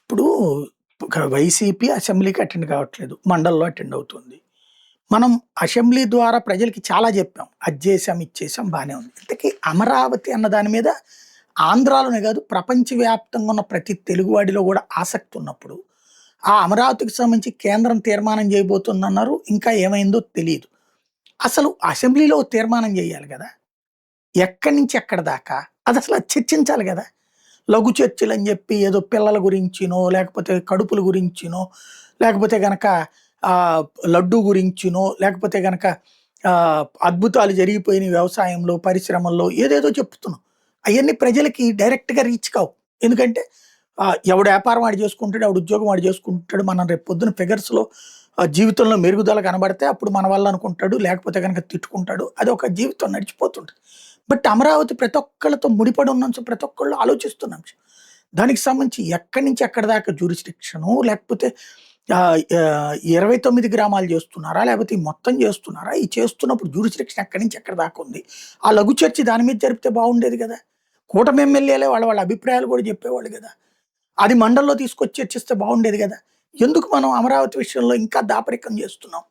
ఇప్పుడు వైసీపీ అసెంబ్లీకి అటెండ్ కావట్లేదు. మండలిలో అటెండ్ అవుతుంది. మనం అసెంబ్లీ ద్వారా ప్రజలకి చాలా చెప్పాం. అది చేసాం, ఇది చేసాం బానే ఉంది. ఇంతకీ అమరావతి అన్న దాని మీద ఆంధ్రాలోనే కాదు ప్రపంచవ్యాప్తంగా ఉన్న ప్రతి తెలుగువాడిలో కూడా ఆసక్తి ఉన్నప్పుడు, ఆ అమరావతికి సంబంధించి కేంద్రం తీర్మానం చేయబోతుందన్నారు. ఇంకా ఏమైందో తెలీదు. అసలు అసెంబ్లీలో తీర్మానం చేయాలి గదా! ఎక్కడి నుంచి ఎక్కడి దాకా అదసల చర్చించాలి గదా! లఘు చర్చలని జెప్పి ఏదో పిల్లల గురించినో, లేకపోతే కడుపుల గురించినో, లేకపోతే గనక ఆహ్, లడ్డూ గురించినో, లేకపోతే గనక అద్భుతాలు జరిగిపోయినయి వ్యవసాయంలో, పరిశ్రమల్లో ఏదేదో చెప్తున్నాం. అయన్నీ ప్రజలకి డైరెక్ట్‌గా రీచ్ కావు. ఎందుకంటే ఎవడు వ్యాపారం వాడు జేసుకుంటాడు, ఎవడు ఉద్యోగం వాడు జేసుకుంటాడు. మనం రేపు పొద్దున ఫిగర్స్‌లో జీవితంలో మెరుగుదల కనబడితే అప్పుడు మన వల్ల అనుకుంటాడు. లేకపోతే గనక తిట్టుకుంటాడు. అదొక జీవితం నడిచిపోతుంటది. బట్ అమరావతి ప్రతి ఒక్కళ్ళతో ముడిపడి ఉన్నంచ ప్రతి ఒక్కళ్ళు ఆలోచిస్తున్న అంశం. దానికి సంబంధించి ఎక్కడి నుంచి ఎక్కడి దాకా జ్యూరిస్డిక్షను లేకపోతే 29 గ్రామాలు చేస్తున్నారా? లేకపోతే ఈ మొత్తం చేస్తున్నారా? ఈ చేస్తున్నప్పుడు జ్యూరిస్డిక్షన్ ఎక్కడి నుంచి ఎక్కడి దాకా ఉంది? ఆ లఘు చర్చ దాని మీద జరిపితే బాగుండేది గదా! కూటమి ఎమ్మెల్యేలే వాళ్ళ వాళ్ళ అభిప్రాయాలు కూడా చెప్పేవాళ్ళు గదా! అది మండలిలో తీసుకొచ్చి చర్చిస్తే బాగుండేది గదా! ఎందుకు మనం అమరావతి విషయంలో ఇంకా దాపరికం చేస్తున్నాం?